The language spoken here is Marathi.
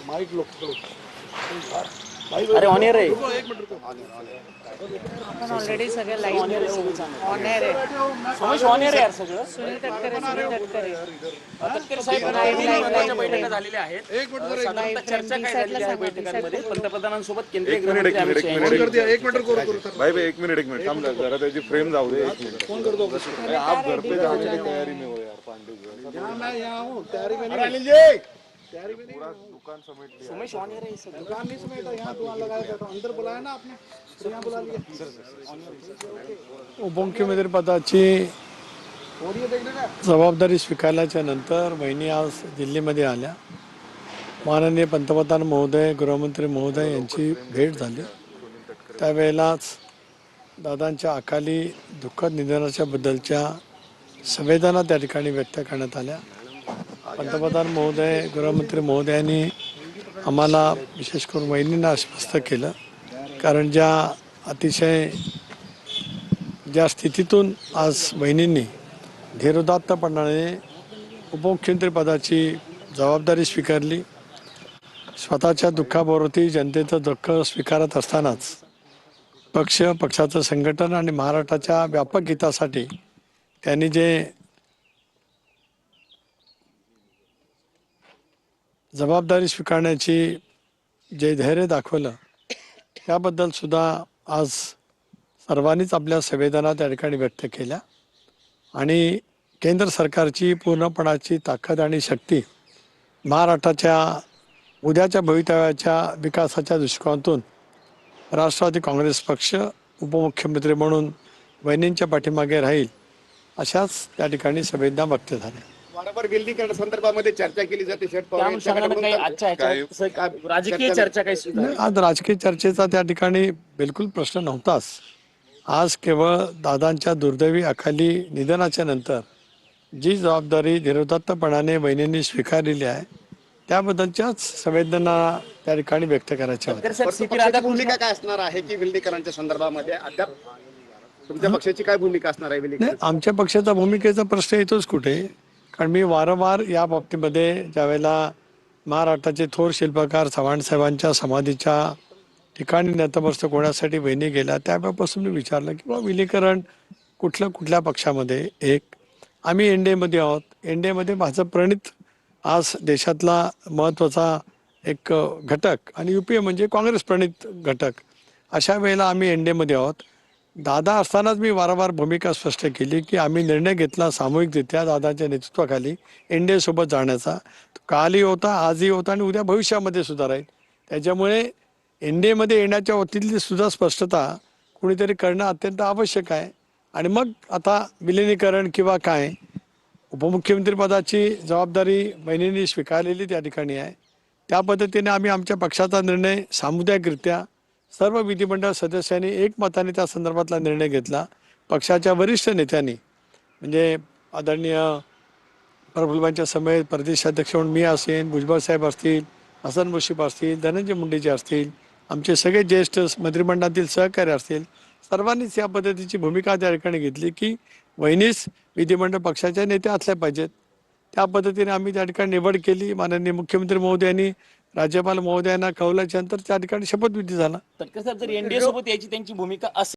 माइक लोक अरे ऑन एअर आहे. आपण ऑलरेडी सगळे लाईव्ह ऑन एअर आहे. सोमेश ऑन एअर आहे यार सगळं. सुनील तटकरे तटकरे साहेब Live, तीन live, महत्त्वाच्या live, बैठका live. झालेल्या आहेत. एक मिनिट जरा, साधारणतः चर्चा काय झालेली आहे बैठकांमध्ये पंतप्रधानांसोबत केंद्रीय एक मिनिट गृहमंत्री अमित शहा यांची कर दिया, एक मिनट करू सर. भाई एक मिनट थांब जरा त्याची फ्रेम जाऊ दे. एक मिनिट फोन कर दो अरे आप घर पे जाने की तैयारी में हो यार पांडे जी. यहाँ मैं यहाँ हूँ, तैयारी में नहीं, तैयारी में नहीं, दुकान समेट लिया. सोमेश ऑन एअर आहे सगळं. दुकान नहीं समेटा, यहाँ दुकान लगाया बैठा, अंदर बुलाया ना आपने, तो यहाँ बुला लिया. उपमुख्यमंत्री पदाची और ये देखने का जबाबदारी स्वीकारल्याच्या नंतर बहिणी आज दिल्लीमध्ये आल्या. माननीय पंतप्रधान महोदय, गृहमंत्री महोदय यांची भेट झाली. त्यावेळेलाच दादांच्या अकाली दुःखद निधनाच्या बद्दलच्या संवेदना त्या ठिकाणी व्यक्त करण्यात आल्या. पंतप्रधान महोदय, गृहमंत्री महोदयांनी आम्हाला विशेष करून वहिनींना आश्वस्त केलं, कारण अतिशय ज्या स्थितीतून आज बहिणींनी धीरोदात्तपणाने उपमुख्यमंत्री पदाची जबाबदारी स्वीकारली. स्वतःच्या दुःखाबरोबर जनतेचं दुःख स्वीकारत असतानाच पक्षाचं संघटन आणि महाराष्ट्राच्या व्यापक हितासाठी त्यांनी जे जबाबदारी स्वीकारण्याची जे धैर्य दाखवलं त्याबद्दल सुद्धा आज सर्वांनीच आपल्या संवेदना त्या ठिकाणी व्यक्त केल्या. आणि केंद्र सरकारची पूर्णपणाची ताकद आणि शक्ती महाराष्ट्राच्या उद्याच्या भवितव्याच्या विकासाच्या दृष्टिकोनातून राष्ट्रवादी काँग्रेस पक्ष उपमुख्यमंत्री म्हणून वहिनींच्या पाठीमागे राहील अशाच त्या ठिकाणी संवेदना व्यक्त झाल्या. वारंवार विलीनीकरण संदर्भामध्ये चर्चा केली जाते. शरद त्या पवार अनुषंगानं काही आजच्या ह्याच्यात राजकीय चर्चा काही सुरू आहे? आज राजकीय चर्चेचा त्या ठिकाणी बिलकुल प्रश्न नव्हताच. आज केवळ दादांच्या दुर्दैवी अकाली निधनाच्या नंतर जी जबाबदारी धीरोदात्तपणाने बहिणींनी स्वीकारलेली आहे त्याबद्दलच्याच संवेदना त्या ठिकाणी व्यक्त करायच्या होत्या. तटकरे साहेब परंतु CP पक्षाची राधाकृष्णन भूमिका काय असणार आहे की विलीनीकरणाच्या संदर्भामध्ये अद्याप तुमच्या पक्षाची काय भूमिका असणार आहे नाही, विलीनीकरण? आमच्या पक्षाचा भूमिकेचा प्रश्न येतोच कुठे, कारण मी वारंवार या बाबतीमध्ये ज्यावेळेला महाराष्ट्राचे थोर शिल्पकार चव्हाण साहेबांच्या समाधीच्या ठिकाणी नतमस्तक होण्यासाठी बहिणी गेल्या त्यावेळेपासून मी विचारलं की बाबा विलीनीकरण कुठल्या पक्षामध्ये. एक आम्ही एनडीएमध्ये आहोत, एनडीएमध्ये भाजप प्रणित आज देशातला महत्त्वाचा एक घटक आणि UPA म्हणजे काँग्रेस प्रणित घटक. अशा वेळेला आम्ही एनडीएमध्ये आहोत. दादा असतानाच मी वारंवार भूमिका स्पष्ट केली की आम्ही निर्णय घेतला सामूहिकरित्या दादाच्या नेतृत्वाखाली एनडीए सोबत जाण्याचा. कालही होता, आजही होता आणि उद्या भविष्यामध्ये सुद्धा राहील. त्याच्यामुळे एनडीएमध्ये येण्याच्या बाबतीतली सुद्धा स्पष्टता कुणीतरी करणं अत्यंत आवश्यक आहे. आणि मग आता विलिनीकरण किंवा काय, उपमुख्यमंत्री पदाची जबाबदारी बहिणींनी स्वीकारलेली त्या ठिकाणी आहे. त्या पद्धतीने आम्ही आमच्या पक्षाचा निर्णय सामुदायिकरित्या सर्व विधिमंडळ सदस्यांनी एकमताने त्या संदर्भातला निर्णय घेतला. पक्षाच्या वरिष्ठ नेत्यांनी म्हणजे आदरणीय प्रफुल्लभाईंच्या समेत प्रदेशाध्यक्ष म्हणून मी असेन, भुजबळ साहेब असतील, हसन मुश्रीफ असतील, धनंजय मुंडेजी असतील, आमचे सगळे ज्येष्ठ मंत्रिमंडळातील सहकारी असतील, सर्वांनीच या पद्धतीची भूमिका त्या ठिकाणी घेतली की वहिनीच विधिमंडळ पक्षाच्या नेत्या असल्या पाहिजेत. त्या पद्धतीने आम्ही त्या ठिकाणी निवड केली. माननीय मुख्यमंत्री महोदयांनी राज्यपाल महोदयांना कळवल्याच्या नंतर त्या ठिकाणी शपथविधी झाला. तटकरे साहेब जर एनडीए सोबत यायची त्यांची भूमिका असेल